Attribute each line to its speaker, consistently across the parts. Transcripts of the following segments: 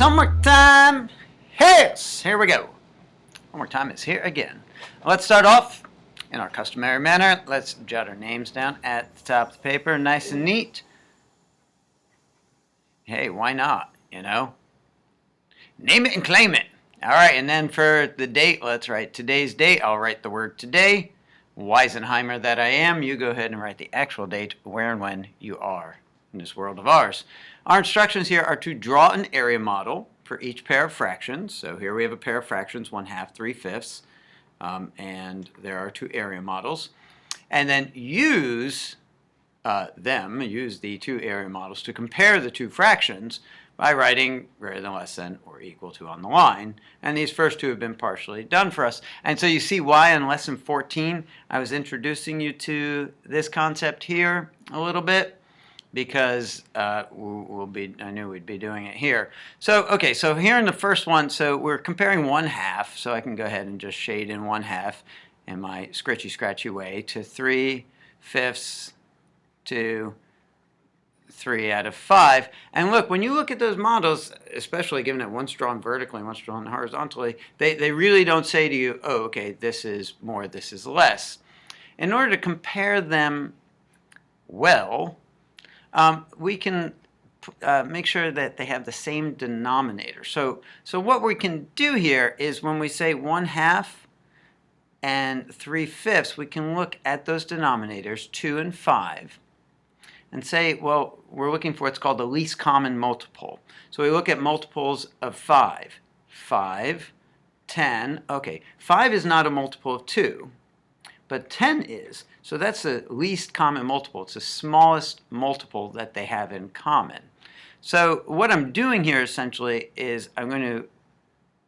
Speaker 1: Homework time. Here we go. Homework time is here again. Let's start off in our customary manner. Let's jot our names down at the top of the paper, nice and neat. Hey, why not, you know? Name it and claim it. All right, and then for the date, let's write today's date. I'll write the word today. Weisenheimer that I am, you go ahead and write the actual date, where and when you are in this world of ours. Our instructions here are to draw an area model for each pair of fractions. So here we have a pair of fractions, 1/2, 3/5, and there are two area models. And then use the two area models to compare the two fractions by writing greater than, less than, or equal to on the line. And these first two have been partially done for us. And so you see why in lesson 14 I was introducing you to this concept here a little bit, because I knew we'd be doing it here. So, okay, so here in the first one, so we're comparing 1/2, so I can go ahead and just shade in 1/2 in my scratchy way to 3/5 to 3/5. And look, when you look at those models, especially given that one's drawn vertically and one's drawn horizontally, they really don't say to you, oh, okay, this is more, this is less. In order to compare them well, we can make sure that they have the same denominator. So what we can do here is when we say 1/2 and 3/5, we can look at those denominators, 2 and 5, and say, well, we're looking for what's called the least common multiple. So we look at multiples of 5. 5, 10, okay, 5 is not a multiple of 2, but 10 is. So that's the least common multiple. It's the smallest multiple that they have in common. So what I'm doing here essentially is I'm going to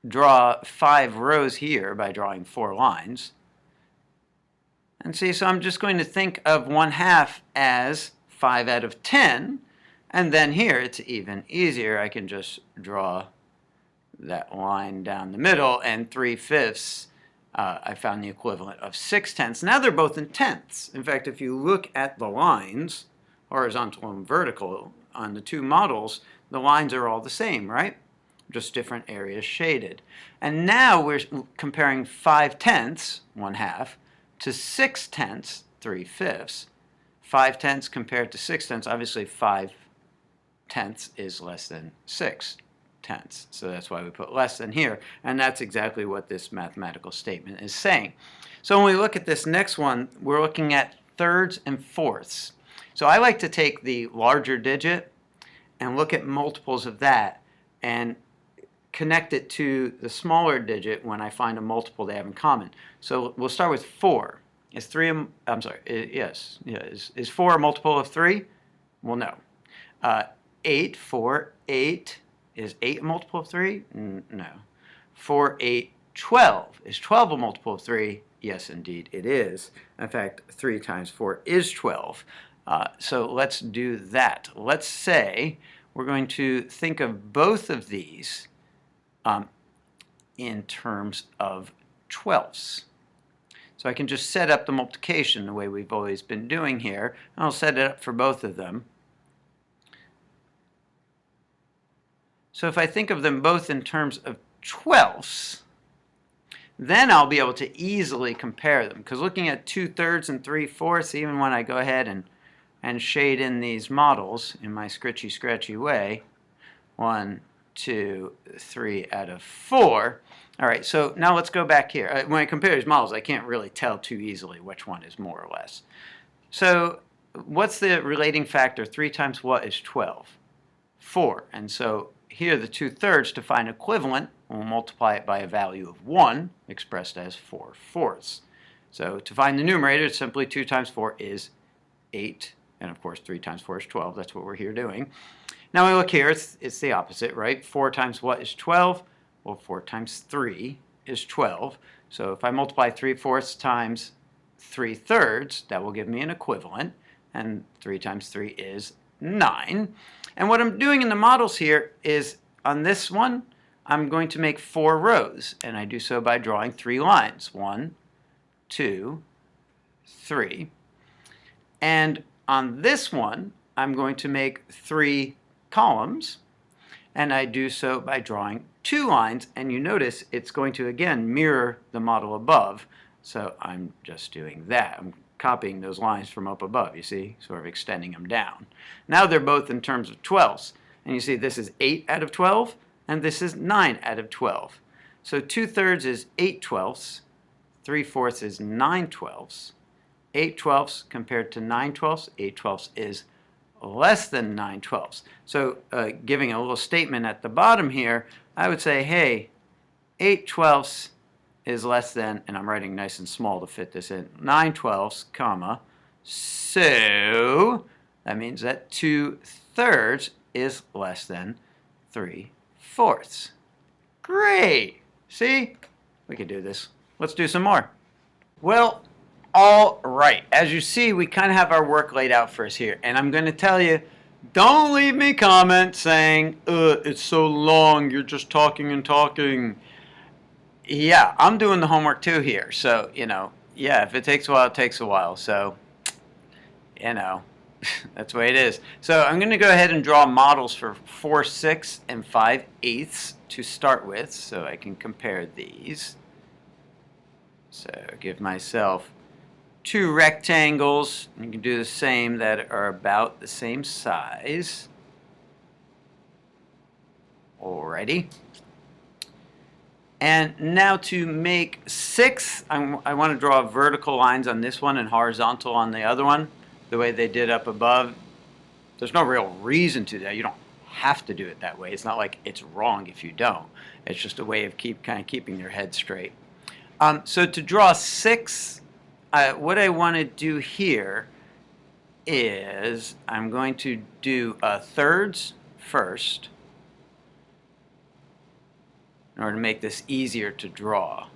Speaker 1: draw 5 rows here by drawing 4 lines. And see, so I'm just going to think of 1/2 as 5 out of 10, and then here it's even easier. I can just draw that line down the middle, and 3/5 I found the equivalent of 6/10. Now they're both in tenths. In fact, if you look at the lines, horizontal and vertical, on the two models, the lines are all the same, right? Just different areas shaded. And now we're comparing 5/10, 1/2, to 6/10, 3/5. 5/10 compared to 6/10, obviously 5/10 is less than 6/10. So that's why we put less than here. And that's exactly what this mathematical statement is saying. So when we look at this next one, we're looking at thirds and fourths. So I like to take the larger digit and look at multiples of that and connect it to the smaller digit when I find a multiple they have in common. So we'll start with 4. Is 4 a multiple of 3? Well, no. 8, 4, 8. Is 8 a multiple of 3? No. 4, 8, 12. Is 12 a multiple of 3? Yes, indeed, it is. In fact, 3 times 4 is 12. So let's do that. Let's say we're going to think of both of these in terms of twelfths. So I can just set up the multiplication the way we've always been doing here. I'll set it up for both of them. So if I think of them both in terms of twelfths, then I'll be able to easily compare them. Because looking at 2/3 and 3/4, even when I go ahead and shade in these models in my scratchy way, 1, 2, 3 out of 4. All right, so now let's go back here. When I compare these models, I can't really tell too easily which one is more or less. So what's the relating factor? 3 times what is 12? 4. And so here the 2/3, to find equivalent, we'll multiply it by a value of 1, expressed as 4/4. So to find the numerator, it's simply 2 times 4 is 8. And of course, 3 times 4 is 12. That's what we're here doing. Now we look here, it's the opposite, right? 4 times what is 12? Well, 4 times 3 is 12. So if I multiply 3/4 times 3/3, that will give me an equivalent. And 3 times 3 is 9. And what I'm doing in the models here is, on this one, I'm going to make 4 rows. And I do so by drawing 3 lines. 1, 2, 3. And on this one, I'm going to make 3 columns. and I do so by drawing 2 lines, and you notice it's going to again mirror the model above, so I'm just doing that. I'm copying those lines from up above, you see, sort of extending them down. Now they're both in terms of 12ths, and you see this is 8 out of 12, and this is 9 out of 12. So 2/3 is 8/12, 3/4 is 9/12. 8/12 compared to 9/12, 8/12 is less than 9/12. So giving a little statement at the bottom here, I would say, hey, 8/12 is less than, and I'm writing nice and small to fit this in, 9/12, comma, so that means that 2/3 is less than 3/4. Great! See? We can do this. Let's do some more. Well, all right. As you see, we kind of have our work laid out for us here. And I'm going to tell you, don't leave me comments saying, it's so long, you're just talking and talking. Yeah, I'm doing the homework too here. So, yeah, if it takes a while, it takes a while. So, that's the way it is. So I'm going to go ahead and draw models for 4/6 and 5/8 to start with, so I can compare these. So give myself 2 rectangles. You can do the same that are about the same size. Alrighty. And now to make 6, I want to draw vertical lines on this one and horizontal on the other one, the way they did up above. There's no real reason to that. You don't have to do it that way. It's not like it's wrong if you don't. It's just a way of kind of keeping your head straight. So to draw 6, what I want to do here is I'm going to do thirds first in order to make this easier to draw.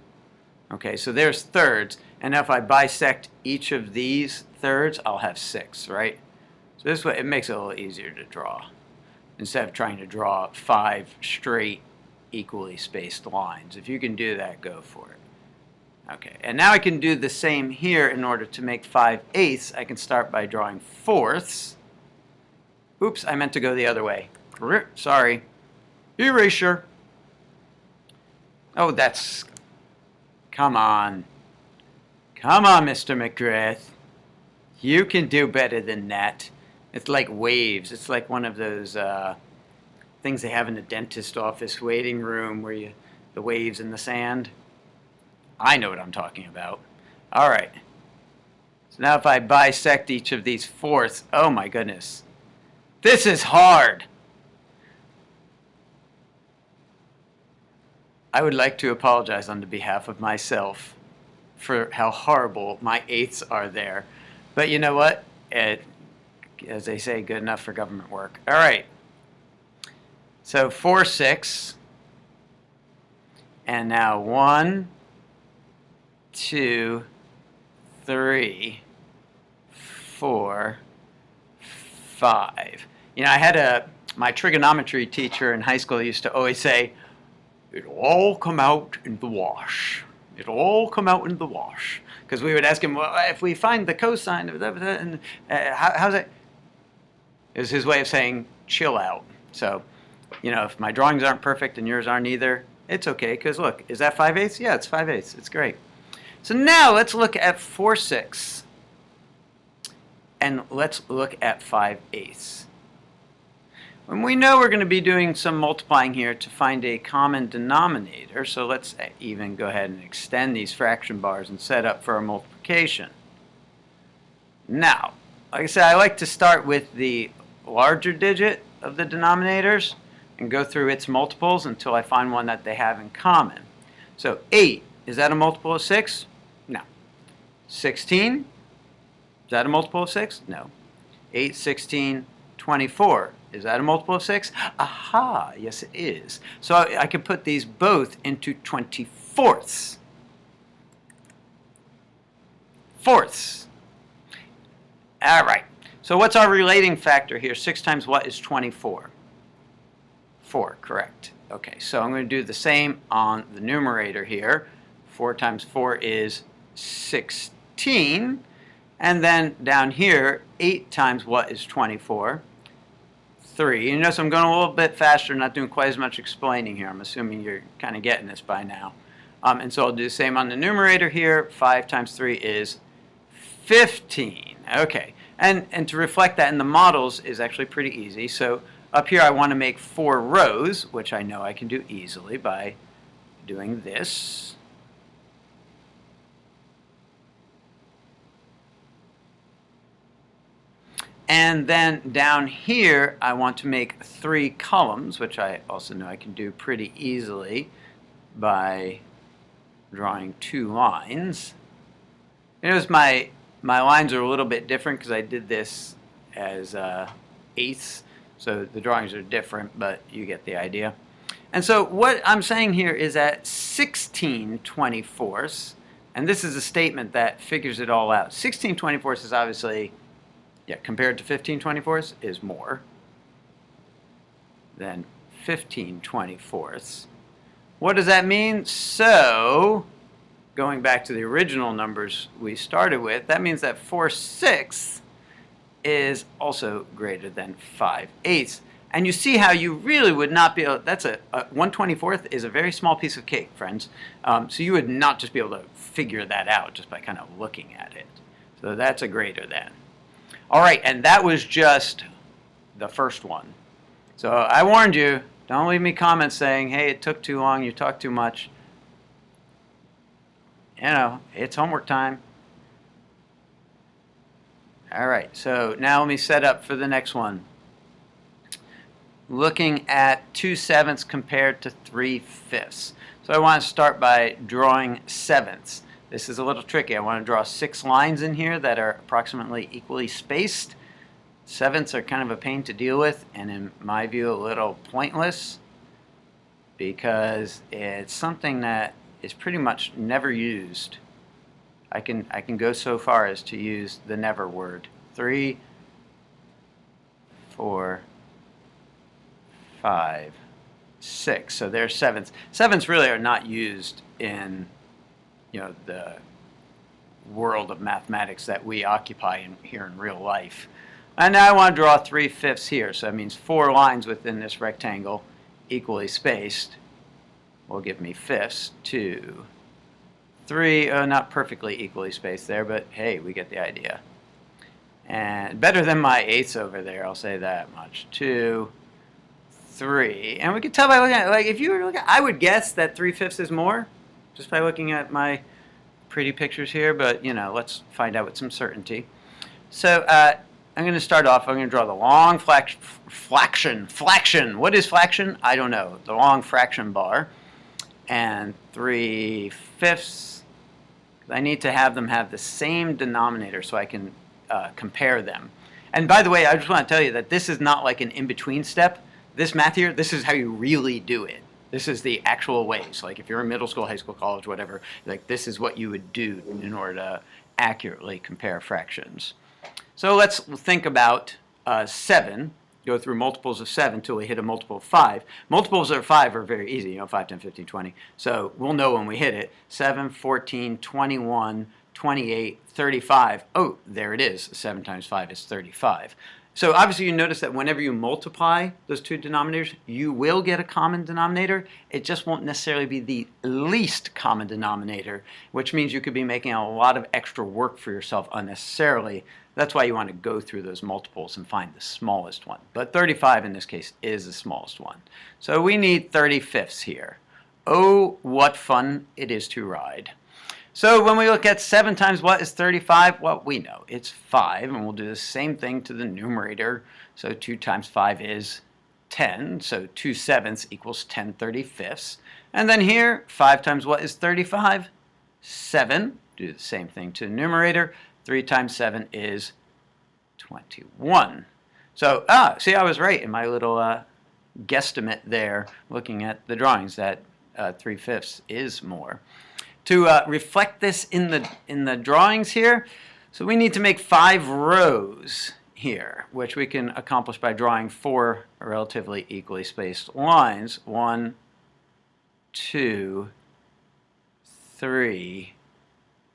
Speaker 1: Okay, so there's thirds, and if I bisect each of these thirds, I'll have 6, right? So this way it makes it a little easier to draw instead of trying to draw 5 straight equally spaced lines. If you can do that, go for it. Okay, and now I can do the same here. In order to make 5/8, I can start by drawing 4ths. Oops, I meant to go the other way. Sorry. Erasure. Oh, that's... Come on. Come on, Mr. McGrath. You can do better than that. It's like waves. It's like one of those things they have in the dentist office waiting room where the waves in the sand. I know what I'm talking about. All right. So now if I bisect each of these 4ths, oh my goodness. This is hard. I would like to apologize on the behalf of myself for how horrible my 8ths are there. But you know what? As they say, good enough for government work. All right. So 4/6. And now 1, 2, 3, 4, 5. I had my trigonometry teacher in high school used to always say, it'll all come out in the wash. It'll all come out in the wash. Because we would ask him, well, if we find the cosine of that, and how's it? It was his way of saying, chill out. So, if my drawings aren't perfect and yours aren't either, it's okay. Because look, is that 5/8? Yeah, it's 5/8. It's great. So now let's look at 4/6. And let's look at 5/8. And we know we're going to be doing some multiplying here to find a common denominator. So let's even go ahead and extend these fraction bars and set up for our multiplication. Now, like I said, I like to start with the larger digit of the denominators and go through its multiples until I find one that they have in common. So 8, is that a multiple of 6? No. 16, is that a multiple of 6? No. 8, 16, 24. Is that a multiple of 6? Aha, yes it is. So I can put these both into 24ths. Fourths. All right. So what's our relating factor here? 6 times what is 24? 4, correct. Okay, so I'm going to do the same on the numerator here. 4 times 4 is 16. And then down here, 8 times what is 24? 3. You notice I'm going a little bit faster, not doing quite as much explaining here. I'm assuming you're kind of getting this by now. And so I'll do the same on the numerator here. 5 times 3 is 15. Okay, and to reflect that in the models is actually pretty easy. So up here I want to make 4 rows, which I know I can do easily by doing this. And then down here I want to make 3 columns, which I also know I can do pretty easily by drawing 2 lines. Notice my lines are a little bit different because I did this as eighths, so the drawings are different, but you get the idea. And so what I'm saying here is at 16/24, and this is a statement that figures it all out. 16/24 is obviously, compared to 15/24 is more than 15/24. What does that mean? So, going back to the original numbers we started with, that means that 4/6 is also greater than 5/8. And you see how you really would not be able, that's a 1/24 is a very small piece of cake, friends. So you would not just be able to figure that out just by kind of looking at it. So that's a greater than. All right, and that was just the first one. So I warned you, don't leave me comments saying, hey, it took too long, you talked too much. You know, it's homework time. All right, so now let me set up for the next one. Looking at 2/7 compared to 3/5. So I want to start by drawing sevenths. This is a little tricky. I want to draw 6 lines in here that are approximately equally spaced. Sevenths are kind of a pain to deal with, and in my view, a little pointless because it's something that is pretty much never used. I can go so far as to use the never word. 3, 4, 5, 6. So there's sevenths. Sevenths really are not used in the world of mathematics that we occupy here in real life. And now I want to draw 3/5 here. So that means 4 lines within this rectangle equally spaced will give me fifths. 2, 3, not perfectly equally spaced there, but hey, we get the idea. And better than my eighths over there, I'll say that much. 2, 3, and we can tell by looking at it, like if you were looking, I would guess that 3/5 is more, just by looking at my pretty pictures here, but let's find out with some certainty. So I'm going to start off, I'm going to draw the long flaction. What is flaction? I don't know. The long fraction bar. And 3/5. I need to have them have the same denominator so I can compare them. And by the way, I just want to tell you that this is not like an in-between step. This math here, this is how you really do it. This is the actual way. So like if you're in middle school, high school, college, whatever, like this is what you would do in order to accurately compare fractions. So let's think about 7. Go through multiples of 7 until we hit a multiple of 5. Multiples of 5 are very easy, 5, 10, 15, 20. So we'll know when we hit it. 7, 14, 21, 28, 35. Oh, there it is. 7 times 5 is 35. So obviously you notice that whenever you multiply those two denominators, you will get a common denominator. It just won't necessarily be the least common denominator, which means you could be making a lot of extra work for yourself unnecessarily. That's why you want to go through those multiples and find the smallest one. But 35 in this case is the smallest one. So we need 3/5 here. Oh, what fun it is to ride. So when we look at 7 times what is 35? Well, we know it's 5, and we'll do the same thing to the numerator. So 2 times 5 is 10, so 2/7 equals 10/35. And then here, 5 times what is 35? 7. Do the same thing to the numerator. 3 times 7 is 21. So, see, I was right in my little guesstimate there, looking at the drawings, that 3/5 is more. To reflect this in the drawings here, so we need to make 5 rows here, which we can accomplish by drawing 4 relatively equally spaced lines. 1, 2, 3,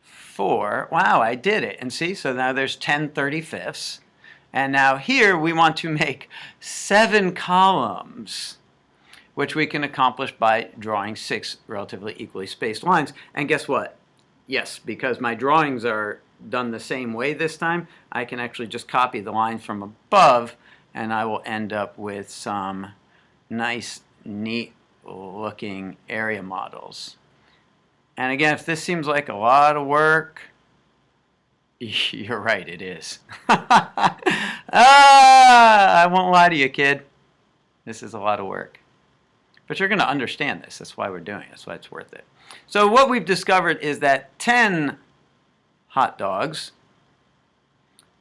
Speaker 1: 4. Wow, I did it. And see, so now there's 10/35. And now here we want to make 7 columns, which we can accomplish by drawing 6 relatively equally spaced lines. And guess what? Yes, because my drawings are done the same way this time, I can actually just copy the lines from above, and I will end up with some nice, neat looking area models. And again, if this seems like a lot of work, you're right, it is. I won't lie to you, kid. This is a lot of work. But you're going to understand this. That's why we're doing it. That's why it's worth it. So what we've discovered is that 10 hot dogs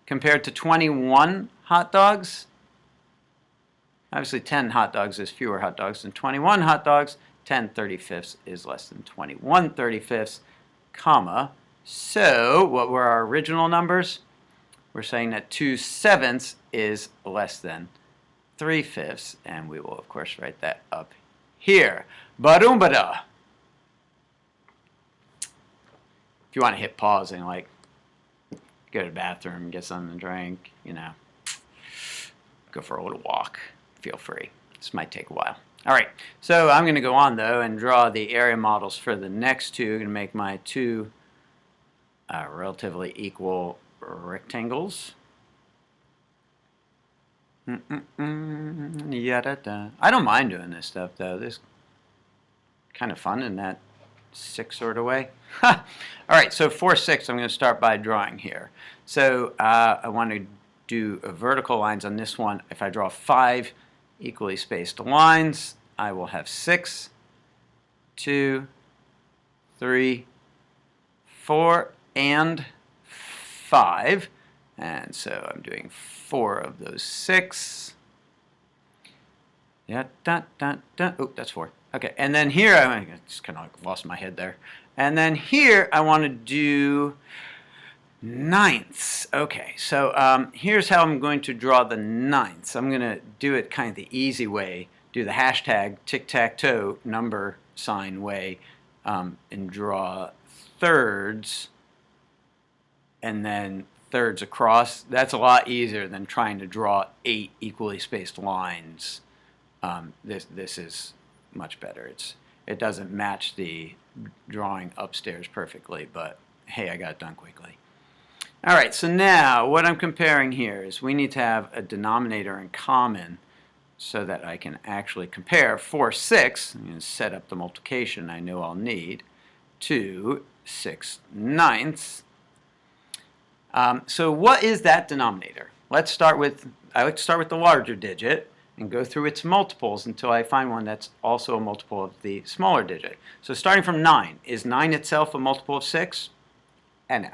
Speaker 1: compared to 21 hot dogs, obviously 10 hot dogs is fewer hot dogs than 21 hot dogs. 10 35ths is less than 21 35ths, comma. So what were our original numbers? We're saying that 2/7 is less than 3/5, and we will of course write that up here. Barumbada. If you want to hit pause and like go to the bathroom, get something to drink, you know, go for a little walk, feel free. This might take a while. All right, so I'm going to go on though and draw the area models for the next two. I'm going to make my two relatively equal rectangles. I don't mind doing this stuff though. This is kind of fun in that 6 sort of way. All right, so for 6, I'm going to start by drawing here. So I want to do vertical lines on this one. If I draw 5 equally spaced lines, I will have 6, 2, 3, 4, and 5. And so I'm doing 4 of those 6. Yeah, oh, that's 4. Okay, and then here, I just kind of lost my head there. And then here, I want to do 9ths. Okay, so here's how I'm going to draw the 9ths. I'm going to do it kind of the easy way, do the hashtag tic-tac-toe number sign way, and draw thirds, and then thirds across. That's a lot easier than trying to draw 8 equally spaced lines. This is much better. It doesn't match the drawing upstairs perfectly, but hey, I got it done quickly. All right, so now what I'm comparing here is we need to have a denominator in common so that I can actually compare 4 6, I'm going to set up the multiplication I know I'll need, to 6/9. So what is that denominator? I like to start with the larger digit and go through its multiples until I find one that's also a multiple of the smaller digit. So starting from 9, is 9 itself a multiple of 6? And no.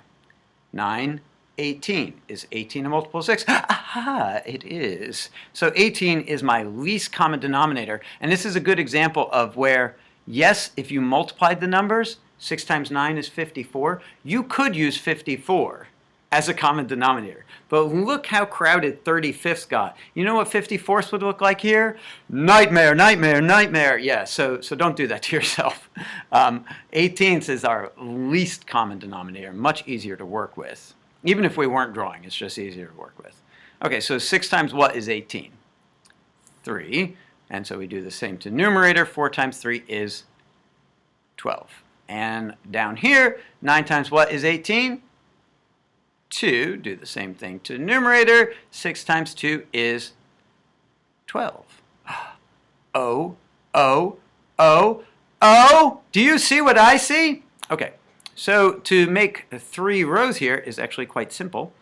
Speaker 1: 9, 18. Is 18 a multiple of 6? Aha, it is. So 18 is my least common denominator, and this is a good example of where, yes, if you multiplied the numbers, 6 times 9 is 54, you could use 54 as a common denominator. But look how crowded 35ths got. You know what 54ths would look like here? Nightmare, nightmare, nightmare. Yeah, so don't do that to yourself. 18ths is our least common denominator, much easier to work with. Even if we weren't drawing, it's just easier to work with. Okay, so 6 times what is 18? 3. And so we do the same to numerator. 4 times 3 is 12. And down here, 9 times what is 18? 2, do the same thing to numerator. 6 times 2 is 12. Oh, oh, oh, oh! Do you see what I see? Okay, so to make 3 rows here is actually quite simple.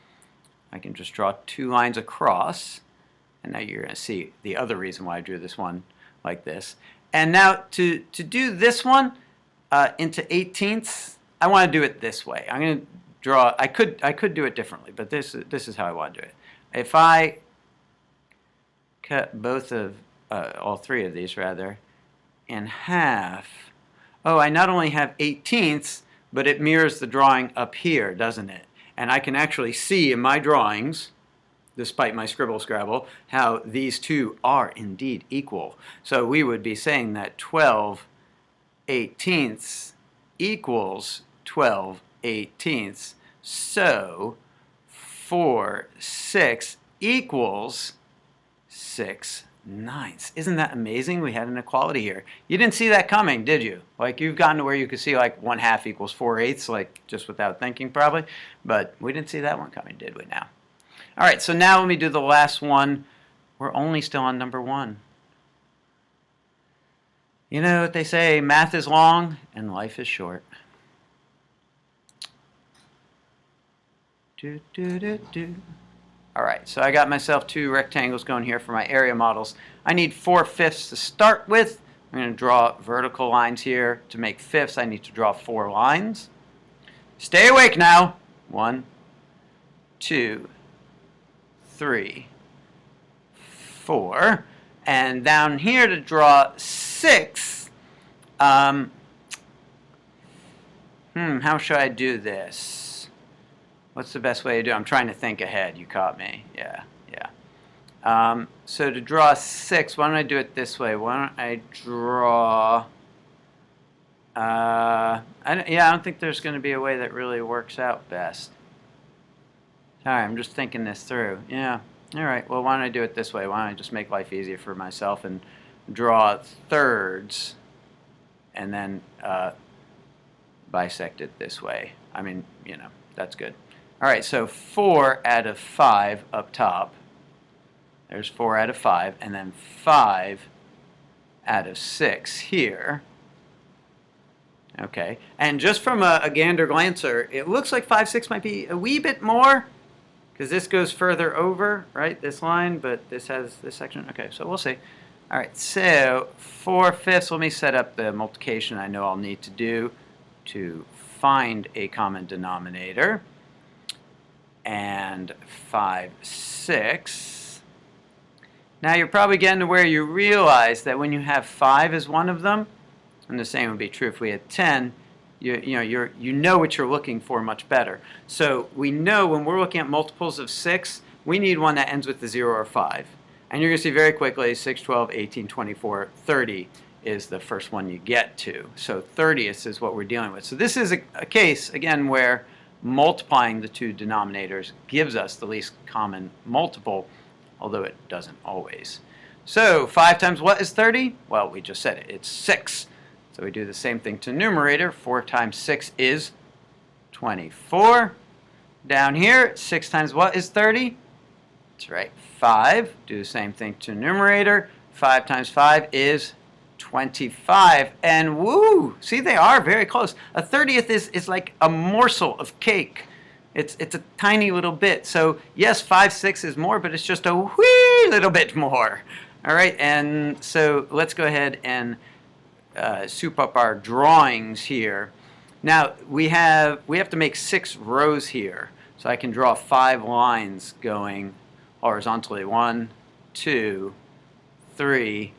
Speaker 1: I can just draw 2 lines across, and now you're going to see the other reason why I drew this one like this. And now to do this one into 18ths, I want to do it this way. I'm going to draw. I could do it differently, but this is how I want to do it. If I cut both of all 3 of these rather in half, oh, I not only have 18ths, but it mirrors the drawing up here, doesn't it? And I can actually see in my drawings, despite my scribble scrabble, how these two are indeed equal. So we would be saying that 12/18 equals 12/18. So 4 6 equals 6/9. Isn't that amazing? We had an equality here. You didn't see that coming, did you? Like, you've gotten to where you could see like 1/2 equals 4/8, like just without thinking probably, but we didn't see that one coming, did we now? All right, so now let me do the last one. We're only still on number 1. You know what they say, math is long and life is short. Do, do, do, do. All right, so I got myself 2 rectangles going here for my area models. I need 4/5 to start with. I'm going to draw vertical lines here. To make fifths, I need to draw 4 lines. Stay awake now. 1, 2, 3, 4. And down here to draw 6, how should I do this? What's the best way to do it? I'm trying to think ahead. You caught me. Yeah. So to draw 6, why don't I do it this way? Why don't I draw... I don't think there's going to be a way that really works out best. Sorry, I'm just thinking this through. Yeah. All right. Well, why don't I do it this way? Why don't I just make life easier for myself and draw thirds and then bisect it this way? I mean, you know, that's good. All right, so 4 out of 5 up top. There's 4 out of 5, and then 5 out of 6 here. Okay, and just from a gander glancer, it looks like 5, 6 might be a wee bit more, because this goes further over, right, this line, but this has this section. Okay, so we'll see. All right, so 4/5, let me set up the multiplication I know I'll need to do to find a common denominator. And 5, 6. Now you're probably getting to where you realize that when you have 5 as one of them, and the same would be true if we had 10, you know what you're looking for much better. So we know when we're looking at multiples of 6, we need one that ends with a 0 or 5. And you're going to see very quickly 6, 12, 18, 24, 30 is the first one you get to. So 30th is what we're dealing with. So this is a case, again, where multiplying the 2 denominators gives us the least common multiple, although it doesn't always. So 5 times what is 30? Well, we just said it. It's 6. So we do the same thing to numerator. 4 times 6 is 24. Down here, 6 times what is 30? That's right, 5. Do the same thing to numerator. 5 times 5 is 25, and woo! See, they are very close. A 30th is like a morsel of cake. It's a tiny little bit. So yes, 5, 6 is more, but it's just a wee little bit more. All right, and so let's go ahead and soup up our drawings here. Now we have to make 6 rows here, so I can draw 5 lines going horizontally. 1, 2, 3,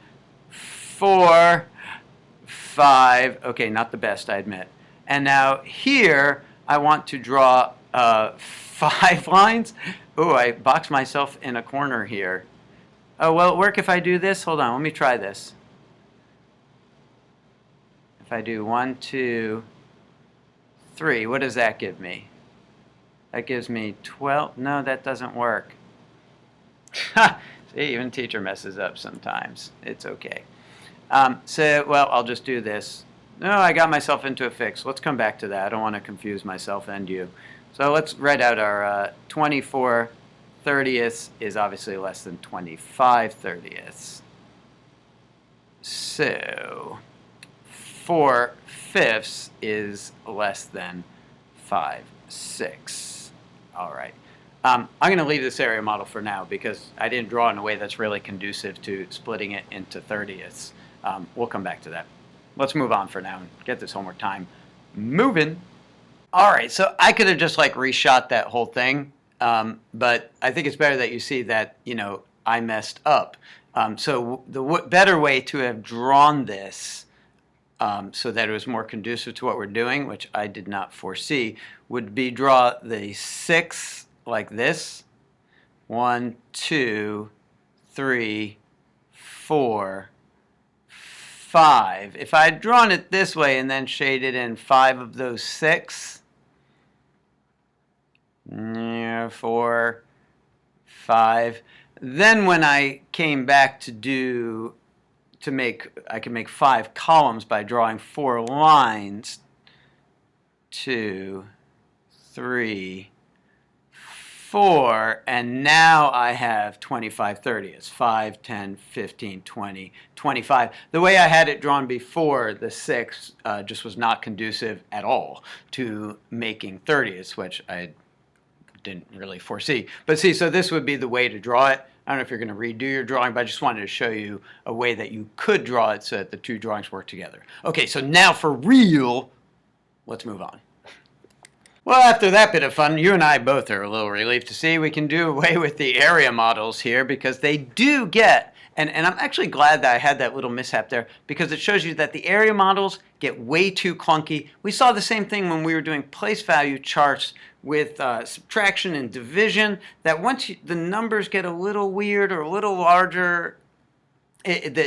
Speaker 1: 4, 5. Okay, not the best, I admit. And now here I want to draw 5 lines. Oh, I boxed myself in a corner here. Oh, will it work if I do this? Hold on, let me try this. If I do 1, 2, 3, what does that give me? That gives me 12. No, that doesn't work. See, even teacher messes up sometimes. It's okay. Well, I'll just do this. No, I got myself into a fix. Let's come back to that. I don't want to confuse myself and you. So let's write out our 24 30ths is obviously less than 25 30ths. So 4/5 is less than 5 6. All right. I'm going to leave this area model for now because I didn't draw in a way that's really conducive to splitting it into 30ths. We'll come back to that. Let's move on for now and get this homework time moving. All right, so I could have just like reshot that whole thing, but I think it's better that you see that, I messed up. So the better way to have drawn this so that it was more conducive to what we're doing, which I did not foresee, would be draw the 6 like this. 1, 2, 3, 4, 5. If I had drawn it this way and then shaded in 5 of those 6, 4, 5. Then when I came back to I can make 5 columns by drawing 4 lines. 2, 3, 4, and now I have 25, 30. It's 5, 10, 15, 20, 25. The way I had it drawn before, the 6 just was not conducive at all to making 30ths, which I didn't really foresee. But see, so this would be the way to draw it. I don't know if you're going to redo your drawing, but I just wanted to show you a way that you could draw it so that the two drawings work together. Okay, so now for real, let's move on. Well, after that bit of fun, you and I both are a little relieved to see we can do away with the area models here, because they do get, and I'm actually glad that I had that little mishap there, because it shows you that the area models get way too clunky. We saw the same thing when we were doing place value charts with subtraction and division, that once the numbers get a little weird or a little larger,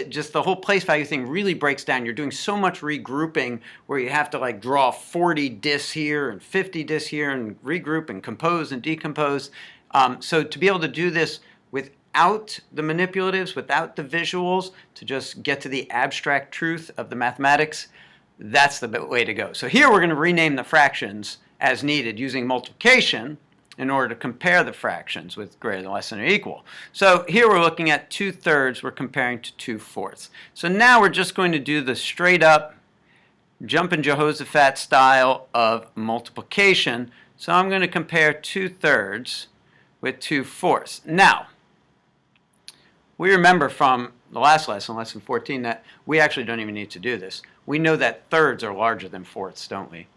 Speaker 1: just the whole place value thing really breaks down. You're doing so much regrouping where you have to like draw 40 disks here and 50 disks here and regroup and compose and decompose. So to be able to do this without the manipulatives, without the visuals, to just get to the abstract truth of the mathematics, that's the way to go. So here we're going to rename the fractions as needed using multiplication in order to compare the fractions with greater than, less than, or equal. So here we're looking at 2/3, we're comparing to 2/4. So now we're just going to do the straight up jumping Jehoshaphat style of multiplication. So I'm going to compare 2/3 with 2/4. Now, we remember from the last lesson, lesson 14, that we actually don't even need to do this. We know that thirds are larger than fourths, don't we?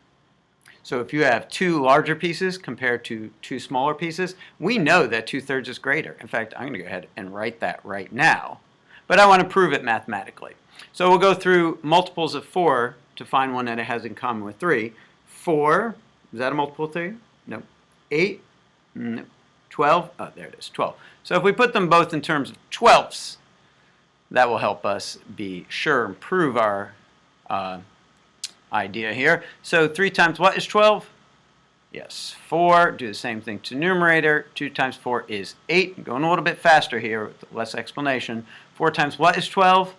Speaker 1: So if you have 2 larger pieces compared to 2 smaller pieces, we know that 2/3 is greater. In fact, I'm going to go ahead and write that right now. But I want to prove it mathematically. So we'll go through multiples of 4 to find one that it has in common with 3. 4, is that a multiple of 3? No. 8? No. 12? Oh, there it is, 12. So if we put them both in terms of twelfths, that will help us be sure and prove our idea here. So 3 times what is 12? Yes, 4. Do the same thing to numerator. 2 times 4 is 8. I'm going a little bit faster here with less explanation. 4 times what is 12?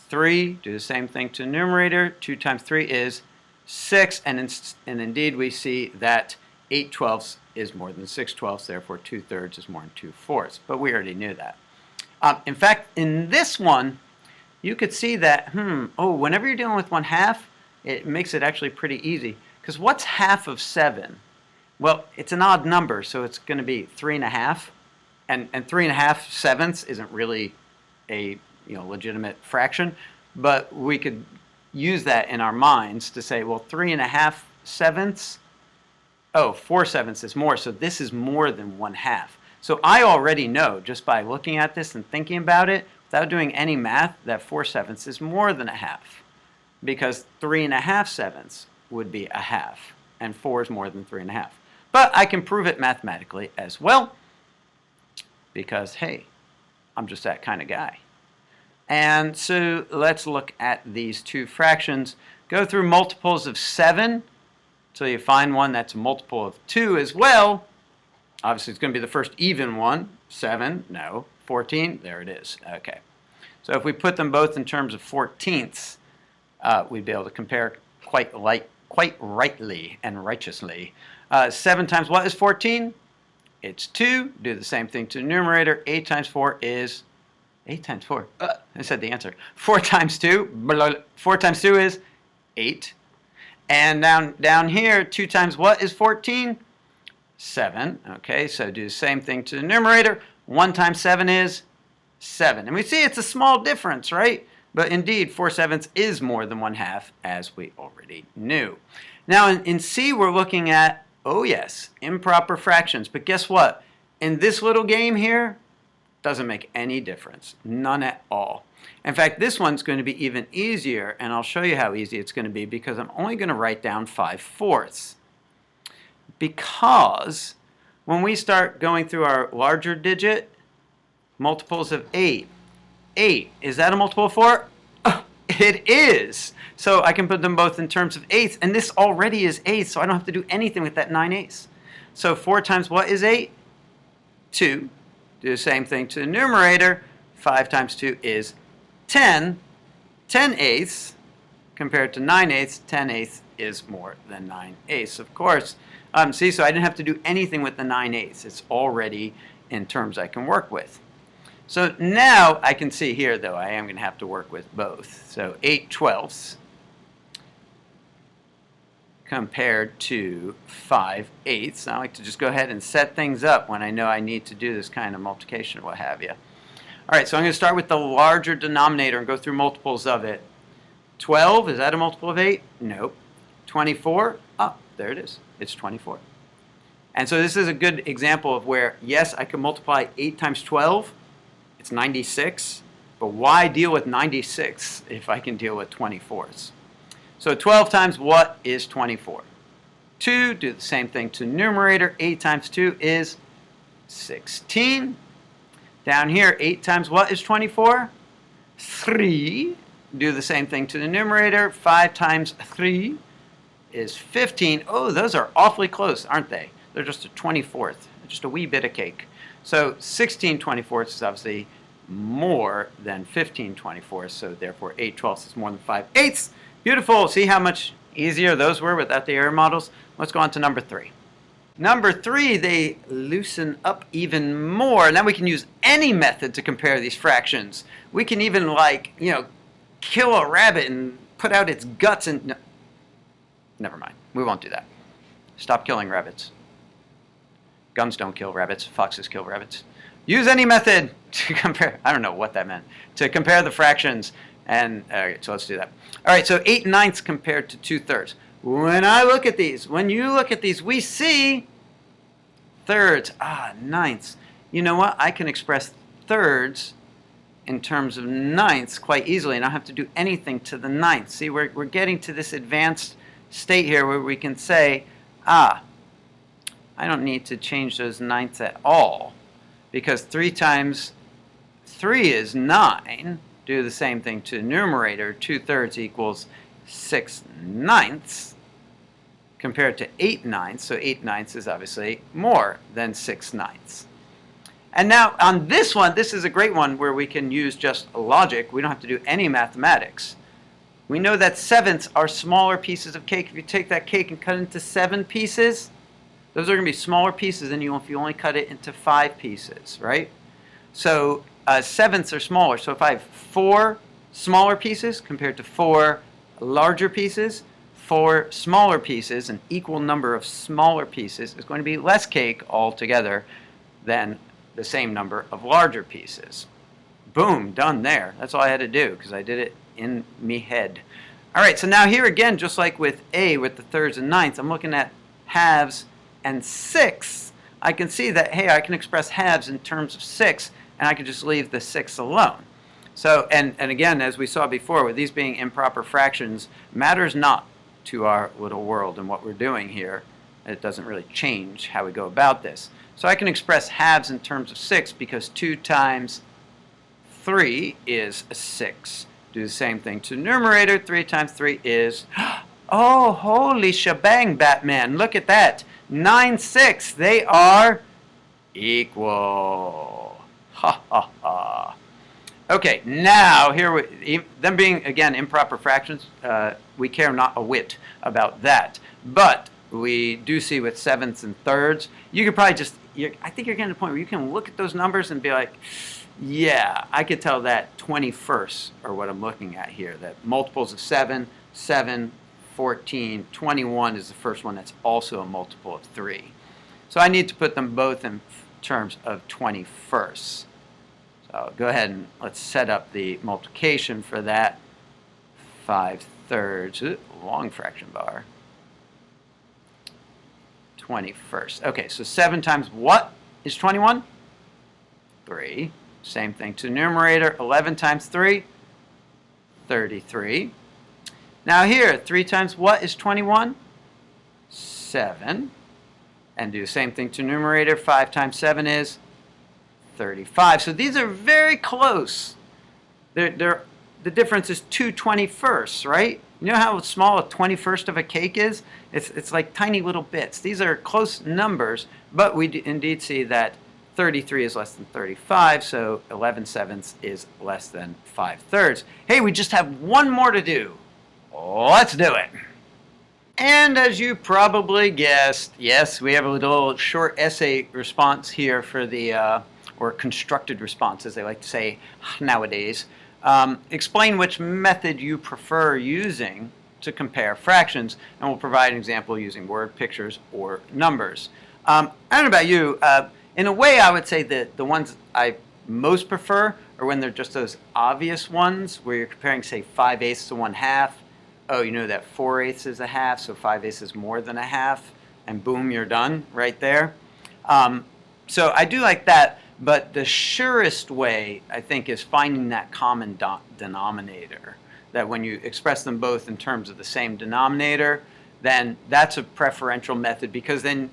Speaker 1: 3. Do the same thing to numerator. 2 times 3 is 6. And indeed we see that 8/12 is more than 6/12, therefore 2/3 is more than 2/4. But we already knew that. In fact, in this one, you could see that, whenever you're dealing with 1/2, it makes it actually pretty easy. Because what's half of 7? Well, it's an odd number, so it's going to be 3.5. And 3.5 sevenths isn't really a legitimate fraction. But we could use that in our minds to say, well, 3.5 sevenths, 4 sevenths is more, so this is more than 1/2. So I already know, just by looking at this and thinking about it, without doing any math, that 4 sevenths is more than 1/2. Because 3.5 sevenths would be 1/2, and 4 is more than 3.5. But I can prove it mathematically as well, because, hey, I'm just that kind of guy. And so let's look at these two fractions. Go through multiples of 7 until you find one that's a multiple of 2 as well. Obviously, it's going to be the first even one. 7, no. 14, there it is. Okay. So if we put them both in terms of 14ths, we'd be able to compare quite rightly and righteously. 7 times what is 14? It's 2. Do the same thing to the numerator. 8 times 4 is 8 times 4. I said the answer. 4 times 2. 4 times 2 is 8. And down here, 2 times what is 14? 7. Okay, so do the same thing to the numerator. 1 times 7 is 7. And we see it's a small difference, right? But indeed, 4 sevenths is more than 1/2, as we already knew. Now in C, we're looking at, oh yes, improper fractions. But guess what? In this little game here, doesn't make any difference. None at all. In fact, this one's going to be even easier, and I'll show you how easy it's going to be because I'm only going to write down 5/4. Because when we start going through our larger digit, multiples of 8, 8, is that a multiple of 4? Oh, it is. So I can put them both in terms of eighths, and this already is eighths, so I don't have to do anything with that 9/8. So 4 times what is 8? 2. Do the same thing to the numerator. 5 times 2 is 10. 10/8 compared to 9/8. 10/8 is more than 9/8, of course. See, so I didn't have to do anything with the 9/8. It's already in terms I can work with. So now I can see here, though, I am going to have to work with both. So 8/12 compared to 5/8. I like to just go ahead and set things up when I know I need to do this kind of multiplication or what have you. All right, so I'm going to start with the larger denominator and go through multiples of it. 12, is that a multiple of 8? Nope. 24, there it is. It's 24. And so this is a good example of where, yes, I can multiply 8 times 12. It's 96. But why deal with 96 if I can deal with 24s? So 12 times what is 24? 2, do the same thing to numerator. 8 times 2 is 16. Down here, 8 times what is 24? 3. Do the same thing to the numerator. 5 times 3 is 15. Oh, those are awfully close, aren't they? They're just a 24th, just a wee bit of cake. So 16 24ths is obviously more than 15 24ths, so therefore 8/12 is more than 5/8. Beautiful. See how much easier those were without the error models? Let's go on to number 3. Number 3, they loosen up even more. Now we can use any method to compare these fractions. We can even, like, kill a rabbit and put out its guts and... No, never mind. We won't do that. Stop killing rabbits. Guns don't kill rabbits. Foxes kill rabbits. Use any method to compare... I don't know what that meant. To compare the fractions. And, all right, so let's do that. All right, so 8/9 compared to 2/3. When I look at these, when you look at these, we see thirds. Ninths. You know what? I can express thirds in terms of ninths quite easily, and I don't have to do anything to the ninths. See, we're getting to this advanced state here where we can say, I don't need to change those ninths at all, because 3 times 3 is 9. Do the same thing to the numerator. 2/3 equals 6/9 compared to 8/9. So 8/9 is obviously more than 6/9. And now on this one, this is a great one where we can use just logic. We don't have to do any mathematics. We know that sevenths are smaller pieces of cake. If you take that cake and cut it into 7 pieces, those are going to be smaller pieces than if you only cut it into 5 pieces, right? So sevenths are smaller. So if I have 4 smaller pieces compared to 4 larger pieces, 4 smaller pieces, an equal number of smaller pieces is going to be less cake altogether than the same number of larger pieces. Boom, done there. That's all I had to do because I did it in me head. All right, so now here again, just like with A, with the thirds and ninths, I'm looking at halves and sixths. I can see that, hey, I can express halves in terms of 6, and I can just leave the 6 alone. So, and again, as we saw before, with these being improper fractions, matters not to our little world and what we're doing here. It doesn't really change how we go about this. So I can express halves in terms of 6 because 2 times 3 is 6. Do the same thing to numerator. 3 times 3 is, oh, holy shebang, Batman. Look at that. 9/6. They are equal. Ha, ha, ha. Okay, now here, them being, again, improper fractions, we care not a whit about that. But we do see with sevenths and thirds, you could probably just, I think you're getting to the point where you can look at those numbers and be like, yeah, I could tell that 21st are what I'm looking at here. That multiples of 7, 7, 14, 21 is the first one that's also a multiple of 3. So I need to put them both in terms of 21st. So go ahead and let's set up the multiplication for that. 5/3, long fraction bar. 21st. Okay, so 7 times what is 21? 3. Same thing to numerator. 11 times 3? 33. Now here, 3 times what is 21? 7. And do the same thing to numerator. 5 times 7 is 35. So these are very close. The difference is 2 21st, right? You know how small a 21st of a cake is? It's like tiny little bits. These are close numbers, but we indeed see that 33 is less than 35, so 11/7 is less than 5/3. Hey, we just have one more to do. Let's do it. And as you probably guessed, yes, we have a little short essay response here for the, or constructed response, as they like to say nowadays. Explain which method you prefer using to compare fractions, and we'll provide an example using word pictures or numbers. I don't know about you. In a way, I would say that the ones I most prefer are when they're just those obvious ones where you're comparing, say, 5/8 to 1/2. Oh, you know that 4/8 is a half, so 5/8 is more than a half, and boom, you're done right there. So I do like that, but the surest way, I think, is finding that common denominator, that when you express them both in terms of the same denominator, then that's a preferential method, because then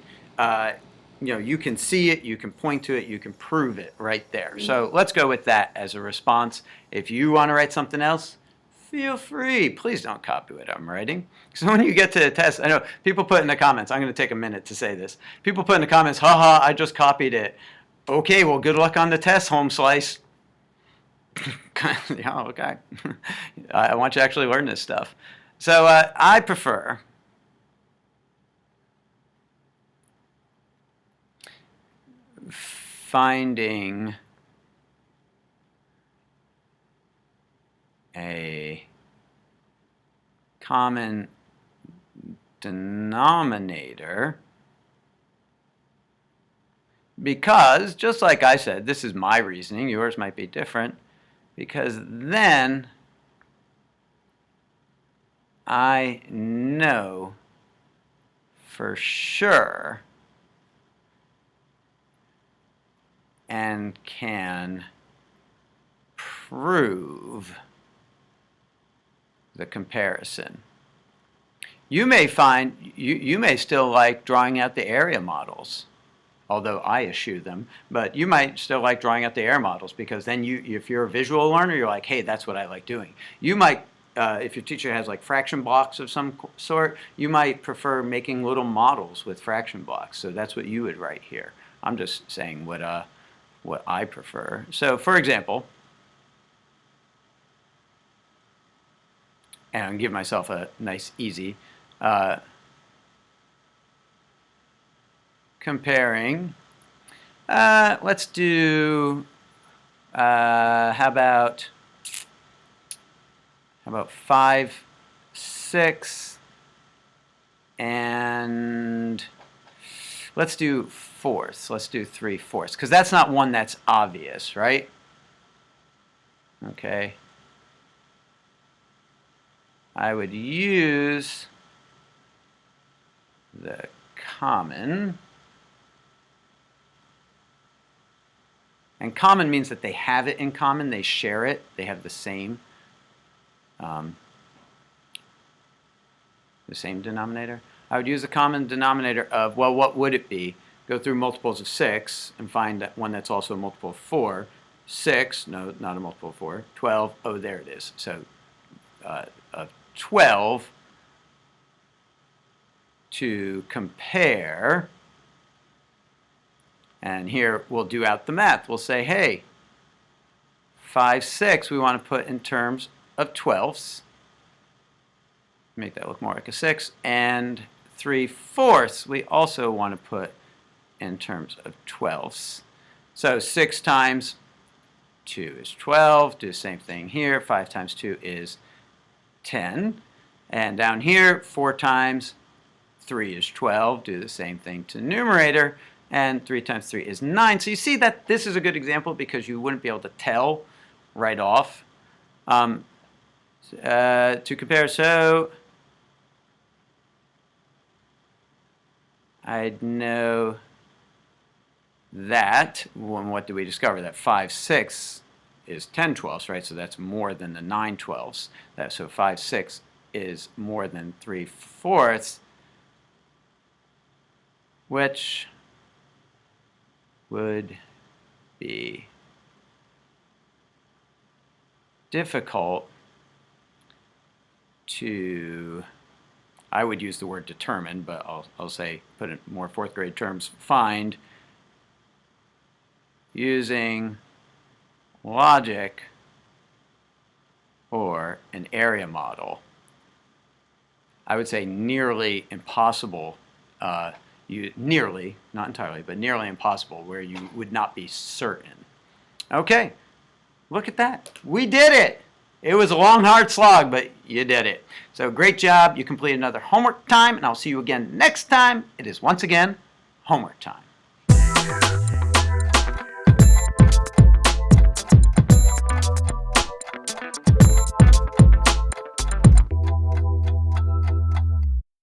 Speaker 1: you can see it, you can point to it, you can prove it right there. So let's go with that as a response. If you want to write something else, feel free. Please don't copy what I'm writing. So when you get to the test, I know people put in the comments, I'm going to take a minute to say this. People put in the comments, haha, I just copied it. Okay, well, good luck on the test, home slice. Yeah, okay. I want you to actually learn this stuff. So I prefer finding a common denominator, because, just like I said, this is my reasoning, yours might be different, because then I know for sure and can prove the comparison. You may find, you may still like drawing out the area models, although I eschew them, but you might still like drawing out the area models, because then if you're a visual learner, you're like, hey, that's what I like doing. You might, if your teacher has like fraction blocks of some sort, you might prefer making little models with fraction blocks, so that's what you would write here. I'm just saying what I prefer. So for example, and I'll give myself a nice easy, comparing, let's do, how about 5, 6, and let's do fourths. Let's do 3/4, because that's not one that's obvious, right? Okay. I would use the common, and common means that they have it in common, they share it, they have the same denominator. I would use the common denominator of, well, what would it be? Go through multiples of 6 and find that one that's also a multiple of 4. 6, no, not a multiple of 4. 12, oh, there it is. So of 12 to compare, and here we'll do out the math. We'll say, hey, 5, 6 we want to put in terms of 12ths. Make that look more like a 6. And 3/4 we also want to put in terms of 12ths. So 6 times 2 is 12. Do the same thing here. 5 times 2 is 10. And down here, 4 times 3 is 12. Do the same thing to the numerator. And 3 times 3 is 9. So you see that this is a good example, because you wouldn't be able to tell right off. To compare, so I'd know that, what do we discover? That 5, 6 is 10/12, right? So that's more than the 9/12. So 5, 6 is more than 3/4, which would be difficult to, I would use the word determine, but I'll say, put it in more 4th grade terms, find using logic or an area model, I would say nearly impossible, nearly, not entirely, but nearly impossible where you would not be certain. Okay, look at that. We did it. It was a long, hard slog, but you did it. So great job. You completed another homework time, and I'll see you again next time. It is once again homework time.